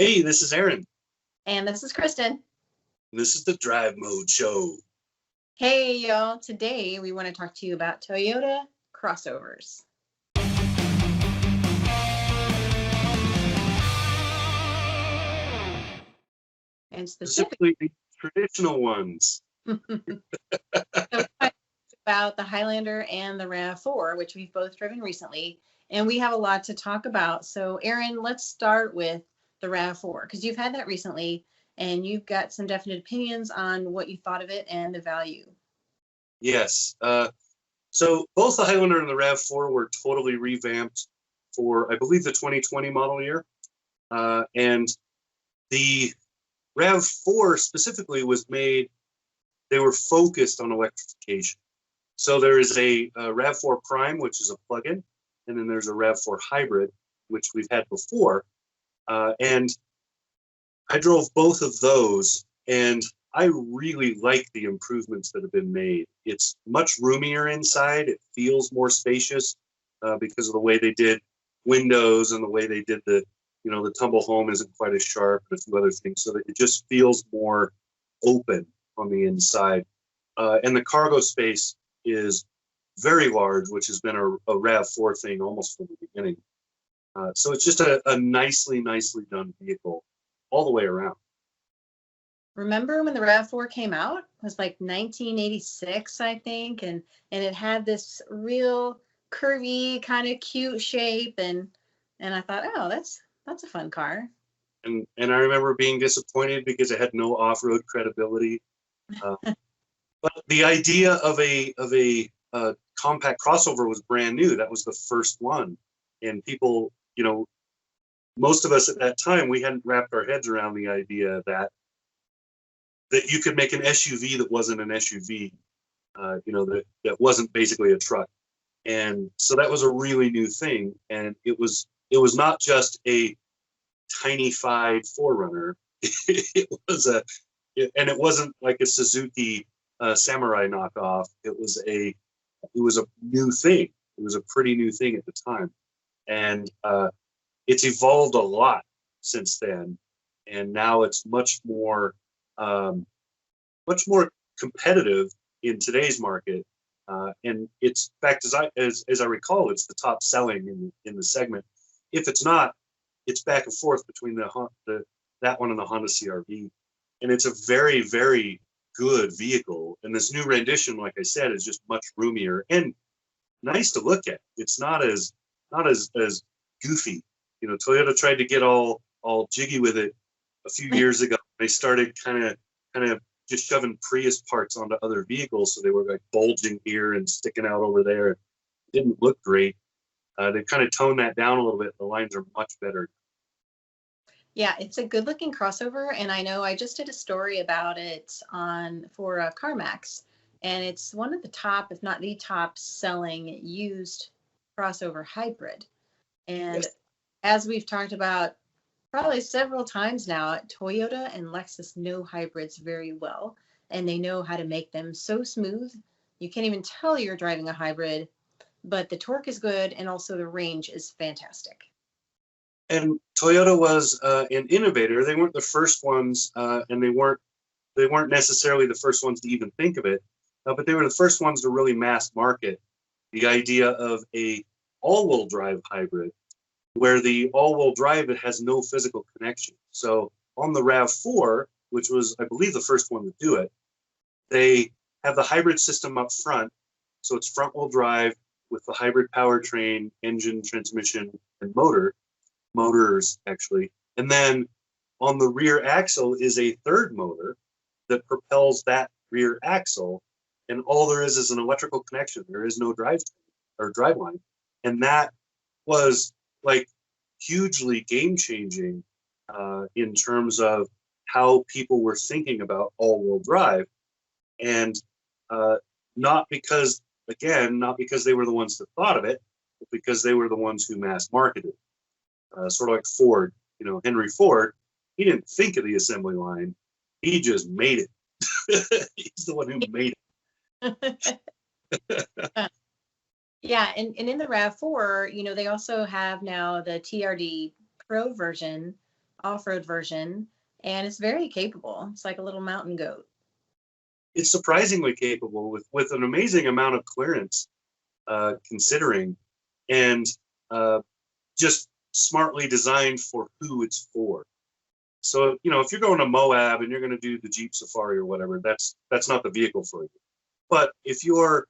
Hey, this is Aaron. And this is Kristin. This is the Drive Mode Show. Hey, y'all. Today we want to talk to you about Toyota crossovers. And specifically the traditional ones. So about the Highlander and the RAV4, which we've both driven recently, and we have a lot to talk about. So, Aaron, let's start with the RAV4 because you've had that recently, and you've got some definite opinions on what you thought of it and the value. Yes. So both the Highlander and the RAV4 were totally revamped for, I believe, the 2020 model year, and the RAV4 specifically was made. They were focused on electrification. So there is a RAV4 Prime, which is a plug-in, and then there's a RAV4 Hybrid, which we've had before. And I drove both of those, and I really like the improvements that have been made. It's much roomier inside. It feels more spacious because of the way they did windows and the way they did the tumble home isn't quite as sharp and a few other things. So that it just feels more open on the inside. And the cargo space is very large, which has been a RAV4 thing almost from the beginning. So it's just a nicely done vehicle all the way around. Remember when the RAV4 came out? It was like 1986, I think, and it had this real curvy, kind of cute shape, and I thought, oh, that's a fun car. And I remember being disappointed because it had no off-road credibility. But the idea of a compact crossover was brand new. That was the first one, and people, most of us at that time, we hadn't wrapped our heads around the idea that you could make an SUV that wasn't an SUV, that wasn't basically a truck. And so that was a really new thing. And it was not just a tiny-fied 4Runner. It wasn't like a Suzuki Samurai knockoff. It was a new thing. It was a pretty new thing at the time. And it's evolved a lot since then. And now it's much more competitive in today's market, and it's, in fact, as I recall, it's the top selling in the segment. If it's not, it's back and forth between that one and the Honda CR-V, and it's a very, very good vehicle. And this new rendition, like I said, is just much roomier and nice to look at. It's not as goofy. Toyota tried to get all jiggy with it a few years ago. They started kind of just shoving Prius parts onto other vehicles, so they were like bulging here and sticking out over there. It didn't look great. They kind of toned that down a little bit. The lines are much better. Yeah, it's a good looking crossover, and I know I just did a story about it for CarMax, and it's one of the top, if not the top selling used crossover hybrid. And yes, as we've talked about probably several times now, Toyota and Lexus know hybrids very well, and they know how to make them so smooth. You can't even tell you're driving a hybrid, but the torque is good, and also the range is fantastic. And Toyota was an innovator. They weren't the first ones, and they weren't necessarily the first ones to even think of it, but they were the first ones to really mass market the idea of a all-wheel drive hybrid, where the all-wheel drive, it has no physical connection. So on the RAV4, which was, I believe, the first one to do it, they have the hybrid system up front. So it's front-wheel drive with the hybrid powertrain, engine, transmission, and motors, actually. And then on the rear axle is a third motor that propels that rear axle. And all there is an electrical connection. There is no driveline. And that was like hugely game-changing in terms of how people were thinking about all-wheel drive, and not because they were the ones that thought of it, but because they were the ones who mass marketed. Sort of like Ford, Henry Ford, he didn't think of the assembly line, he just made it. He's the one who made it. Yeah, and in the RAV4, they also have now the TRD Pro version off-road version, and it's very capable. It's like a little mountain goat. It's surprisingly capable with an amazing amount of clearance, considering, and just smartly designed for who it's for. So, you know, if you're going to Moab and you're going to do the Jeep Safari or whatever, that's not the vehicle for you. But if you're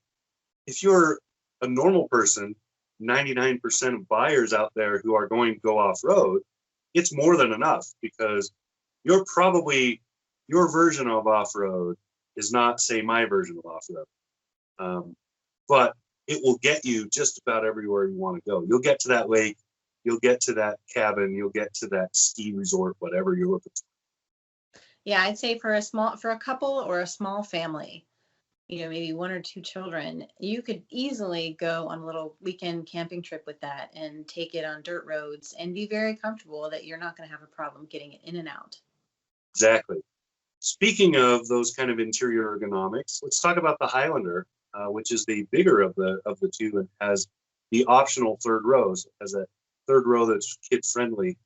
a normal person, 99% of buyers out there who are going to go off-road, it's more than enough, because you're probably, your version of off-road is not, say, my version of off-road. But it will get you just about everywhere you want to go. You'll get to that lake, you'll get to that cabin, you'll get to that ski resort, whatever you're looking for. Yeah, I'd say for a couple or a small family, you know, maybe 1 or 2 children, you could easily go on a little weekend camping trip with that and take it on dirt roads and be very comfortable that you're not going to have a problem getting it in and out. Exactly. Speaking of those kind of interior ergonomics, let's talk about the Highlander, which is the bigger of the two and has the optional third rows. It has a third row that's kid friendly.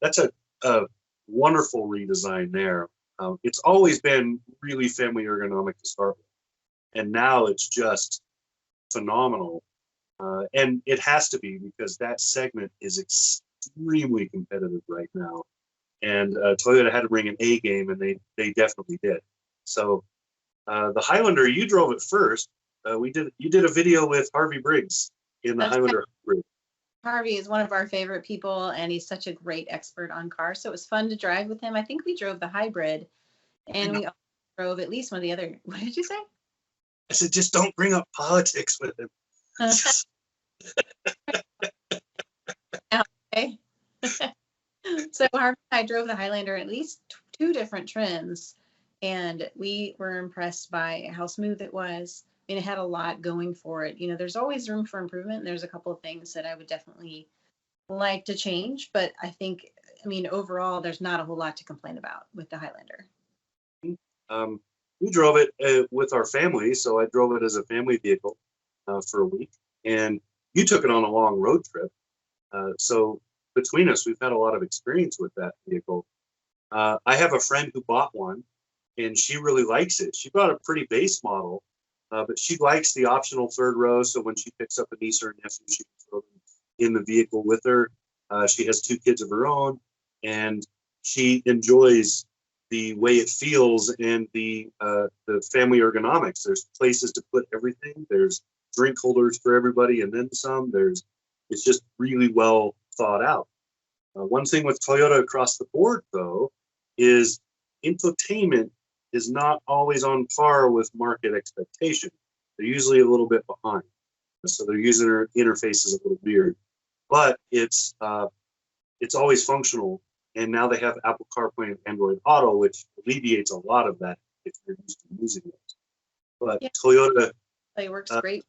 That's a wonderful redesign there. It's always been really family ergonomic to start with, and now it's just phenomenal. And it has to be, because that segment is extremely competitive right now. And Toyota had to bring an A game, and they definitely did. So the Highlander, you drove it first. You did a video with Harvey Briggs in the Highlander Hybrid. Harvey is one of our favorite people, and he's such a great expert on cars. So it was fun to drive with him. I think we drove the Hybrid, and we also drove at least one of the other. What did you say? I said, just don't bring up politics with him. Okay. So Harvey and I drove the Highlander at least 2 different trims, and we were impressed by how smooth it was. I mean, it had a lot going for it. You know, there's always room for improvement. And there's a couple of things that I would definitely like to change, but I mean, overall, there's not a whole lot to complain about with the Highlander. We drove it with our family, so I drove it as a family vehicle for a week, and you took it on a long road trip. So between us, we've had a lot of experience with that vehicle. I have a friend who bought one, and she really likes it. She bought a pretty base model, but she likes the optional third row. So when she picks up a niece or a nephew, she can throw them in the vehicle with her. She has 2 kids of her own, and she enjoys the way it feels and the family ergonomics. There's places to put everything. There's drink holders for everybody, and then some. It's just really well thought out. One thing with Toyota across the board, though, is infotainment is not always on par with market expectation. They're usually a little bit behind. So their user interface is a little weird, but it's always functional. And now they have Apple CarPlay and Android Auto, which alleviates a lot of that if you're used to using it. But yeah, Toyota, it works great.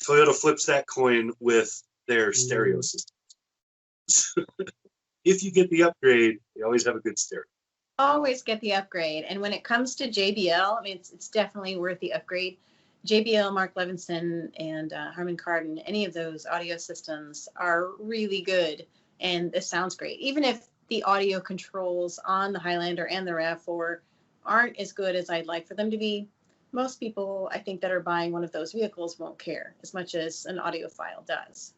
Toyota flips that coin with their stereo system. If you get the upgrade, you always have a good stereo. Always get the upgrade. And when it comes to JBL, I mean, it's definitely worth the upgrade. JBL, Mark Levinson, and Harman Kardon, any of those audio systems are really good, and this sounds great. Even if the audio controls on the Highlander and the RAV4 aren't as good as I'd like for them to be, most people, I think, that are buying one of those vehicles won't care as much as an audiophile does.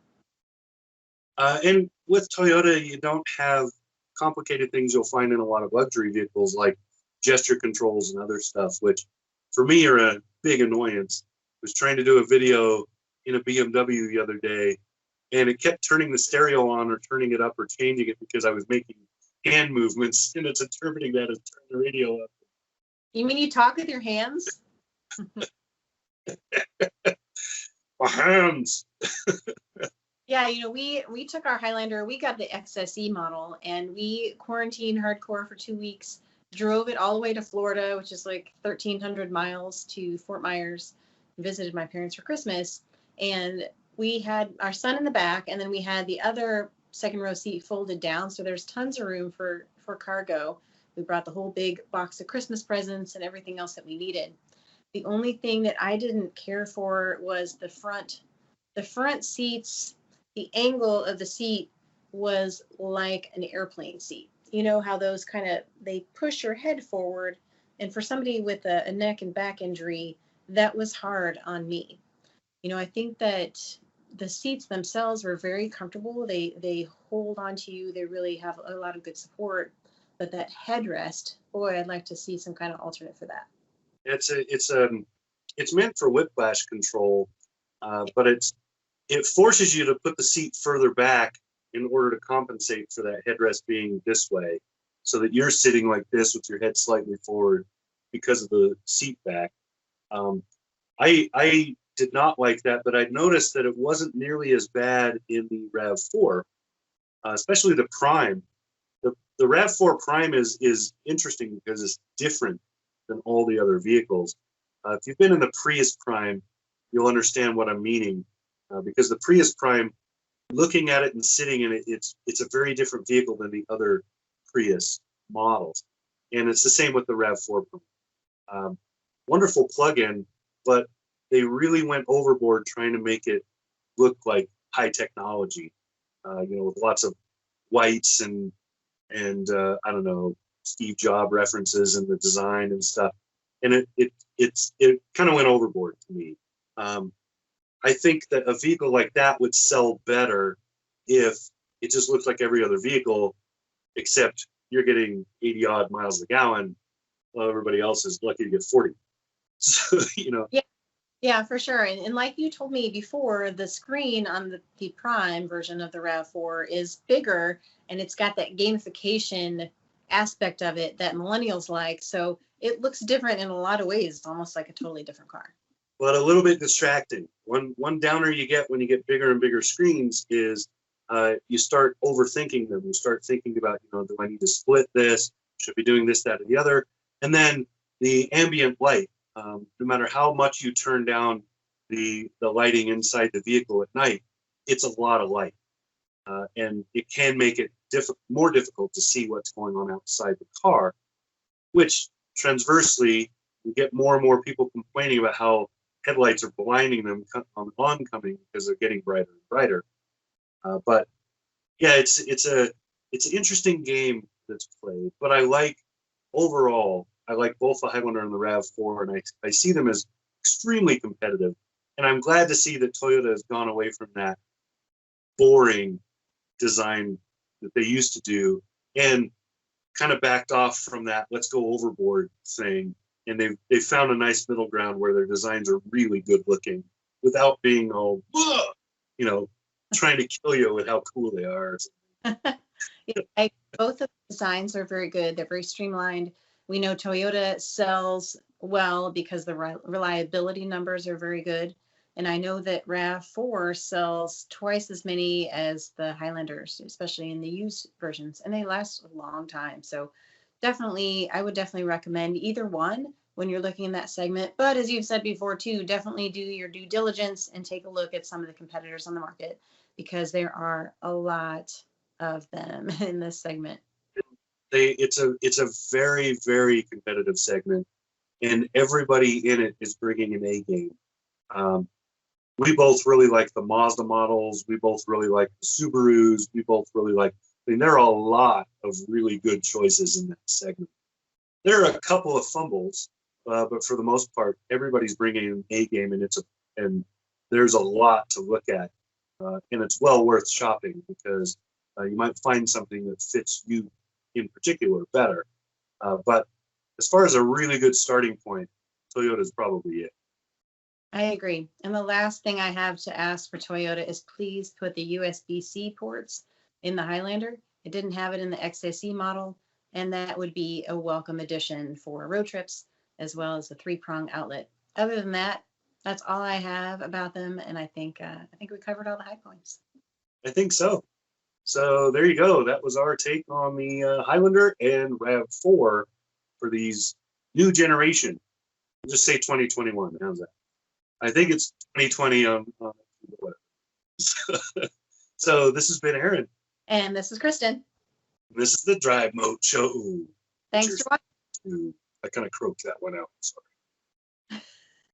And with Toyota, you don't have complicated things you'll find in a lot of luxury vehicles like gesture controls and other stuff, which for me are a big annoyance. I was trying to do a video in a BMW the other day, and it kept turning the stereo on or turning it up or changing it because I was making hand movements, and it's interpreting that as turn the radio up. You mean you talk with your hands? My hands. Yeah, you know, we took our Highlander, we got the XSE model, and we quarantined hardcore for 2 weeks, drove it all the way to Florida, which is like 1,300 miles, to Fort Myers, visited my parents for Christmas, and we had our son in the back, and then we had the other second row seat folded down, so there's tons of room for cargo. We brought the whole big box of Christmas presents and everything else that we needed. The only thing that I didn't care for was the front seats. The angle of the seat was like an airplane seat. You know how those kind of, they push your head forward. And for somebody with a neck and back injury, that was hard on me. You know, I think that the seats themselves were very comfortable. They hold on to you. They really have a lot of good support. But that headrest, boy, I'd like to see some kind of alternate for that. It's meant for whiplash control, but it forces you to put the seat further back in order to compensate for that headrest being this way, so that you're sitting like this with your head slightly forward because of the seat back. I did not like that, but I noticed that it wasn't nearly as bad in the RAV4, especially the Prime. The RAV4 Prime is interesting because it's different than all the other vehicles. If you've been in the Prius Prime, you'll understand what I'm meaning, because the Prius Prime, looking at it and sitting in it, it's a very different vehicle than the other Prius models, and it's the same with the RAV4 Prime. Wonderful plug-in, but they really went overboard trying to make it look like high technology, with lots of whites and I don't know, Steve Jobs references in the design and stuff, and it kind of went overboard to me. I think that a vehicle like that would sell better if it just looks like every other vehicle, except you're getting 80 odd miles a gallon, while everybody else is lucky to get 40. So, Yeah, for sure. And like you told me before, the screen on the Prime version of the RAV4 is bigger, and it's got that gamification aspect of it that millennials like. So it looks different in a lot of ways. It's almost like a totally different car. But a little bit distracting. One downer you get when you get bigger and bigger screens is you start overthinking them. You start thinking about, do I need to split this? Should I be doing this, that, or the other? And then the ambient light. No matter how much you turn down the lighting inside the vehicle at night, it's a lot of light, and it can make it more difficult to see what's going on outside the car, which transversely, we get more and more people complaining about how headlights are blinding them on oncoming because they're getting brighter and brighter. But yeah, it's an interesting game that's played, but overall, I like both the Highlander and the RAV4, and I see them as extremely competitive. And I'm glad to see that Toyota has gone away from that boring design that they used to do and kind of backed off from that let's go overboard thing. And they've found a nice middle ground where their designs are really good looking without being all, trying to kill you with how cool they are. Both of the designs are very good. They're very streamlined. We know Toyota sells well because the reliability numbers are very good. And I know that RAV4 sells twice as many as the Highlanders, especially in the used versions, and they last a long time. So I would definitely recommend either one when you're looking in that segment. But as you've said before too, definitely do your due diligence and take a look at some of the competitors on the market, because there are a lot of them in this segment. It's a very, very competitive segment, and everybody in it is bringing an A game. We both really like the Mazda models. We both really like the Subarus. We both really like. There are a lot of really good choices in that segment. There are a couple of fumbles, but for the most part, everybody's bringing an A game, and there's a lot to look at, and it's well worth shopping because you might find something that fits you in particular better. But as far as a really good starting point, Toyota is probably it. I agree. And the last thing I have to ask for Toyota is please put the USB-C ports in the Highlander. It didn't have it in the XSE model, and that would be a welcome addition for road trips, as well as the 3-prong outlet. Other than that, that's all I have about them, and I think we covered all the high points. I think so. So there you go. That was our take on the Highlander and RAV4 for these new generation. I'll just say 2021. How's that? I think it's 2020 on whatever. So this has been Aaron. And this is Kristin. This is the Drive Mode Show. Thanks for watching. I kind of croaked that one out. Sorry.